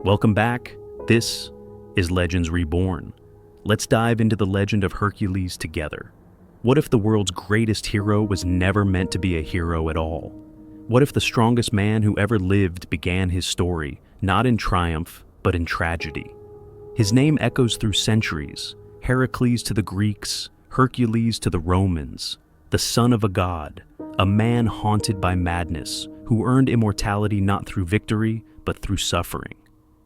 Welcome back. This is Legends Reborn. Let's dive into the legend of Hercules together. What if the world's greatest hero was never meant to be a hero at all? What if the strongest man who ever lived began his story not in triumph, but in tragedy? His name echoes through centuries. Heracles to the Greeks, Hercules to the Romans, the son of a god, a man haunted by madness, who earned immortality not through victory, but through suffering.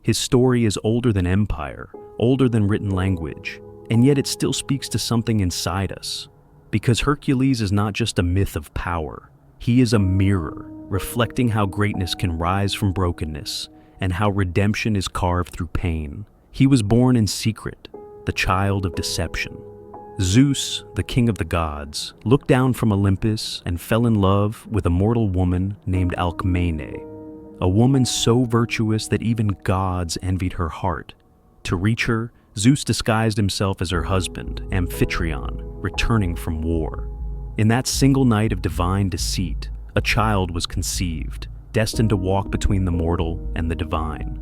His story is older than empire, older than written language, and yet it still speaks to something inside us. Because Hercules is not just a myth of power, he is a mirror, reflecting how greatness can rise from brokenness, and how redemption is carved through pain. He was born in secret, the child of deception. Zeus, the king of the gods, looked down from Olympus and fell in love with a mortal woman named Alcmene, a woman so virtuous that even gods envied her heart. To reach her, Zeus disguised himself as her husband, Amphitryon, returning from war. In that single night of divine deceit, a child was conceived, destined to walk between the mortal and the divine.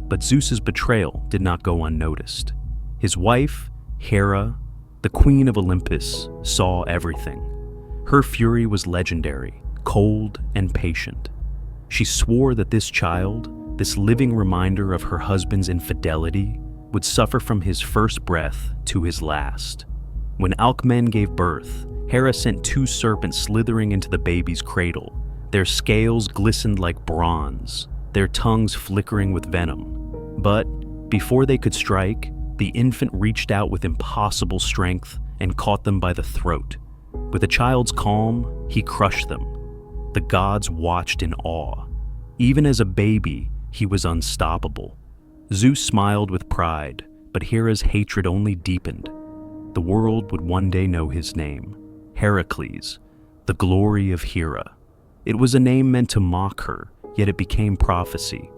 But Zeus's betrayal did not go unnoticed. His wife, Hera, the queen of Olympus, saw everything. Her fury was legendary, cold and patient. She swore that this child, this living reminder of her husband's infidelity, would suffer from his first breath to his last. When Alcmene gave birth, Hera sent two serpents slithering into the baby's cradle. Their scales glistened like bronze, their tongues flickering with venom. But before they could strike, the infant reached out with impossible strength and caught them by the throat. With a child's calm, he crushed them. The gods watched in awe. Even as a baby, he was unstoppable. Zeus smiled with pride, but Hera's hatred only deepened. The world would one day know his name, Heracles, the glory of Hera. It was a name meant to mock her, yet it became prophecy.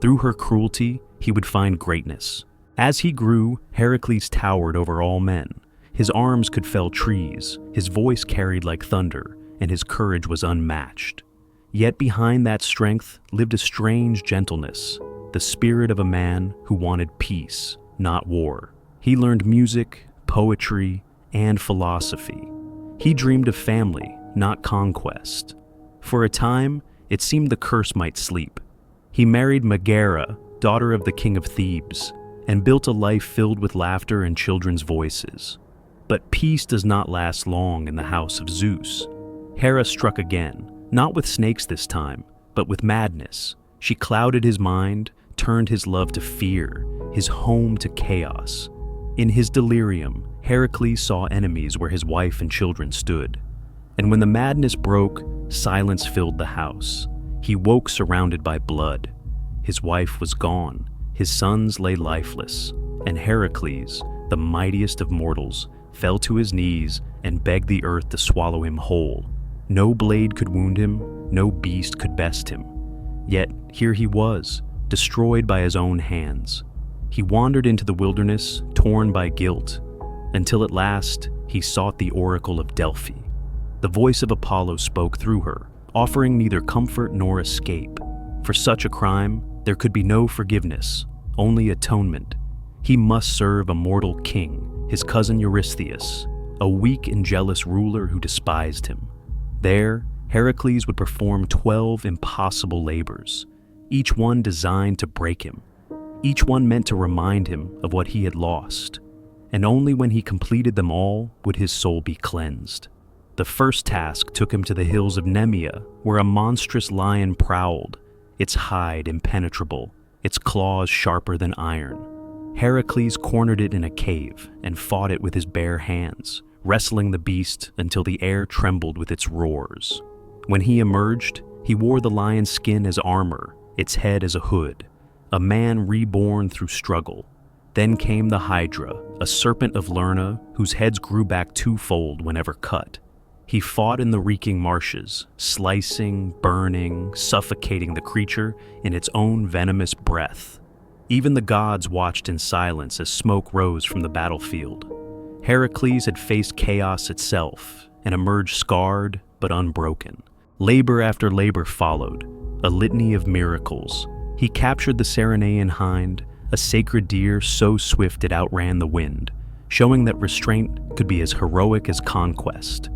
Through her cruelty, he would find greatness. As he grew, Heracles towered over all men. His arms could fell trees, his voice carried like thunder, and his courage was unmatched. Yet behind that strength lived a strange gentleness, the spirit of a man who wanted peace, not war. He learned music, poetry, and philosophy. He dreamed of family, not conquest. For a time, it seemed the curse might sleep. He married Megara, daughter of the king of Thebes, and built a life filled with laughter and children's voices. But peace does not last long in the house of Zeus. Hera struck again, not with snakes this time, but with madness. She clouded his mind, turned his love to fear, his home to chaos. In his delirium, Heracles saw enemies where his wife and children stood. And when the madness broke, silence filled the house. He woke surrounded by blood. His wife was gone. His sons lay lifeless, and Heracles, the mightiest of mortals, fell to his knees and begged the earth to swallow him whole. No blade could wound him, no beast could best him. Yet here he was, destroyed by his own hands. He wandered into the wilderness, torn by guilt, until at last he sought the oracle of Delphi. The voice of Apollo spoke through her, offering neither comfort nor escape. For such a crime, there could be no forgiveness, only atonement. He must serve a mortal king, his cousin Eurystheus, a weak and jealous ruler who despised him. There, Heracles would perform 12 impossible labors, each one designed to break him, each one meant to remind him of what he had lost. And only when he completed them all would his soul be cleansed. The first task took him to the hills of Nemea, where a monstrous lion prowled, its hide impenetrable, its claws sharper than iron. Heracles cornered it in a cave and fought it with his bare hands, wrestling the beast until the air trembled with its roars. When he emerged, he wore the lion's skin as armor, its head as a hood, a man reborn through struggle. Then came the Hydra, a serpent of Lerna whose heads grew back twofold whenever cut. He fought in the reeking marshes, slicing, burning, suffocating the creature in its own venomous breath. Even the gods watched in silence as smoke rose from the battlefield. Heracles had faced chaos itself and emerged scarred but unbroken. Labor after labor followed, a litany of miracles, He captured the Ceryneian hind, a sacred deer so swift it outran the wind, showing that restraint could be as heroic as conquest.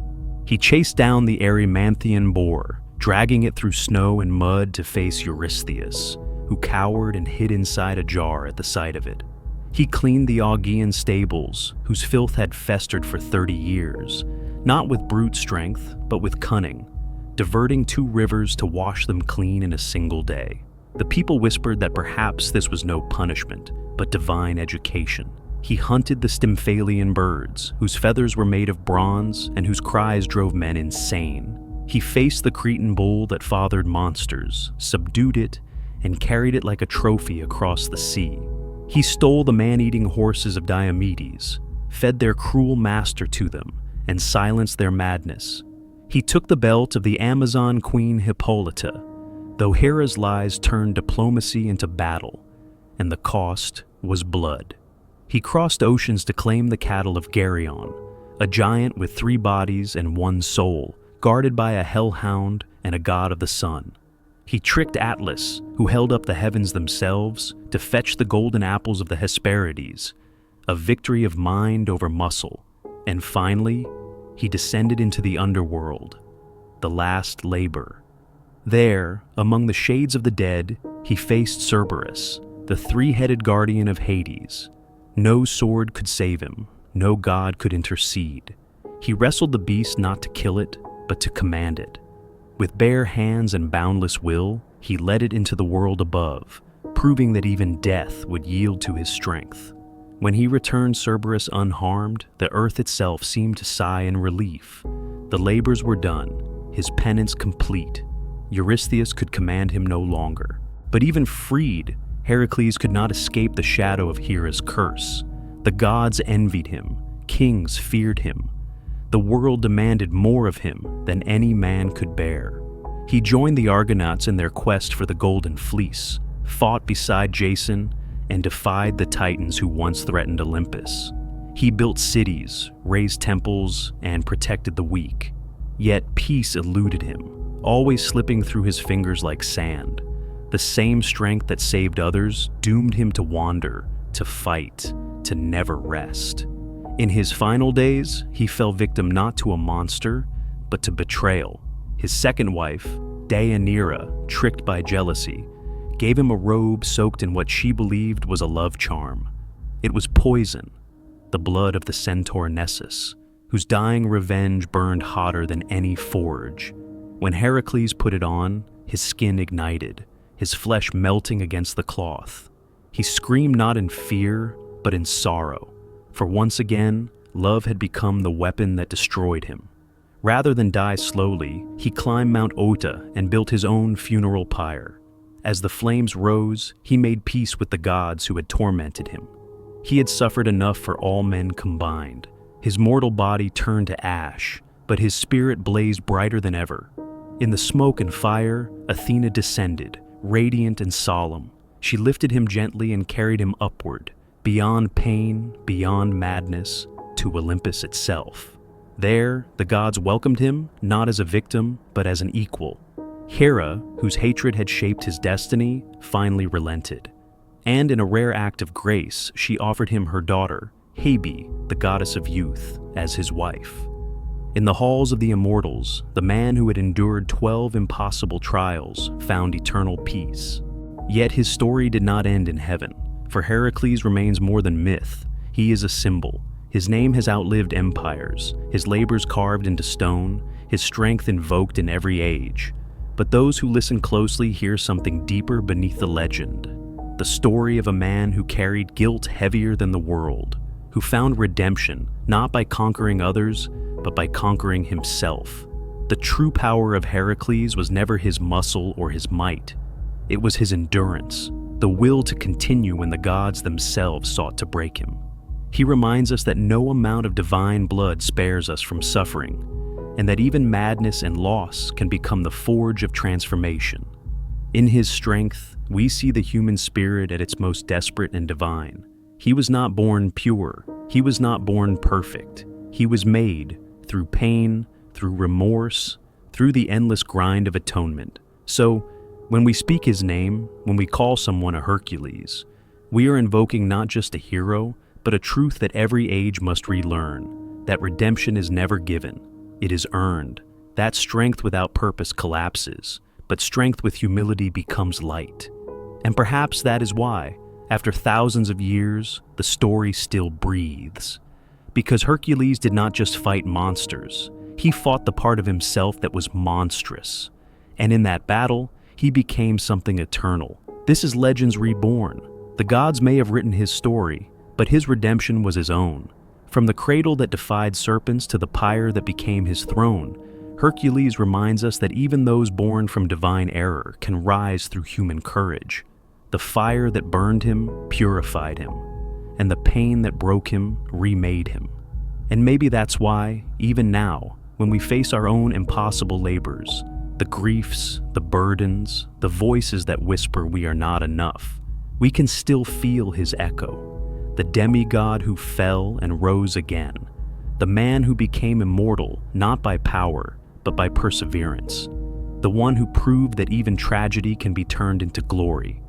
He chased down the Erymanthian boar, dragging it through snow and mud to face Eurystheus, who cowered and hid inside a jar at the sight of it. He cleaned the Augean stables, whose filth had festered for 30 years, not with brute strength, but with cunning, diverting 2 rivers to wash them clean in a single day. The people whispered that perhaps this was no punishment, but divine education. He hunted the Stymphalian birds, whose feathers were made of bronze and whose cries drove men insane. He faced the Cretan bull that fathered monsters, subdued it, and carried it like a trophy across the sea. He stole the man-eating horses of Diomedes, fed their cruel master to them, and silenced their madness. He took the belt of the Amazon queen Hippolyta, though Hera's lies turned diplomacy into battle, and the cost was blood. He crossed oceans to claim the cattle of Geryon, a giant with 3 bodies and 1 soul, guarded by a hellhound and a god of the sun. He tricked Atlas, who held up the heavens themselves, to fetch the golden apples of the Hesperides, a victory of mind over muscle. And finally, he descended into the underworld, the last labor. There, among the shades of the dead, he faced Cerberus, the 3-headed guardian of Hades. No sword could save him, no god could intercede. He wrestled the beast not to kill it, but to command it. With bare hands and boundless will, he led it into the world above, proving that even death would yield to his strength. When he returned Cerberus unharmed, the earth itself seemed to sigh in relief. The labors were done, his penance complete. Eurystheus could command him no longer. But even freed, Heracles could not escape the shadow of Hera's curse. The gods envied him, kings feared him. The world demanded more of him than any man could bear. He joined the Argonauts in their quest for the Golden Fleece, fought beside Jason, and defied the Titans who once threatened Olympus. He built cities, raised temples, and protected the weak. Yet peace eluded him, always slipping through his fingers like sand. The same strength that saved others doomed him to wander, to fight, to never rest. In his final days, he fell victim not to a monster, but to betrayal. His second wife, Deianira, tricked by jealousy, gave him a robe soaked in what she believed was a love charm. It was poison, the blood of the centaur Nessus, whose dying revenge burned hotter than any forge. When Heracles put it on, his skin ignited, his flesh melting against the cloth. He screamed not in fear, but in sorrow. For once again, love had become the weapon that destroyed him. Rather than die slowly, he climbed Mount Ota and built his own funeral pyre. As the flames rose, he made peace with the gods who had tormented him. He had suffered enough for all men combined. His mortal body turned to ash, but his spirit blazed brighter than ever. In the smoke and fire, Athena descended, radiant and solemn. She lifted him gently and carried him upward, beyond pain, beyond madness, to Olympus itself. There, the gods welcomed him, not as a victim, but as an equal. Hera, whose hatred had shaped his destiny, finally relented. And in a rare act of grace, she offered him her daughter, Hebe, the goddess of youth, as his wife. In the halls of the immortals, the man who had endured 12 impossible trials found eternal peace. Yet his story did not end in heaven. For Heracles remains more than myth. He is a symbol. His name has outlived empires, his labors carved into stone, his strength invoked in every age. But those who listen closely hear something deeper beneath the legend. The story of a man who carried guilt heavier than the world, who found redemption not by conquering others, but by conquering himself. The true power of Heracles was never his muscle or his might. It was his endurance, the will to continue when the gods themselves sought to break him. He reminds us that no amount of divine blood spares us from suffering, and that even madness and loss can become the forge of transformation. In his strength, we see the human spirit at its most desperate and divine. He was not born pure. He was not born perfect. He was made through pain, through remorse, through the endless grind of atonement. So, When we speak his name, when we call someone a Hercules, we are invoking not just a hero, but a truth that every age must relearn, that redemption is never given, it is earned, that strength without purpose collapses, but strength with humility becomes light. And perhaps that is why, after thousands of years, the story still breathes. Because Hercules did not just fight monsters, he fought the part of himself that was monstrous. And in that battle, he became something eternal. This is Legends Reborn. The gods may have written his story, but his redemption was his own. From the cradle that defied serpents to the pyre that became his throne, Hercules reminds us that even those born from divine error can rise through human courage. The fire that burned him purified him, and the pain that broke him remade him. And maybe that's why, even now, when we face our own impossible labors, the griefs, the burdens, the voices that whisper we are not enough, we can still feel his echo. The demigod who fell and rose again. The man who became immortal not by power, but by perseverance. The one who proved that even tragedy can be turned into glory.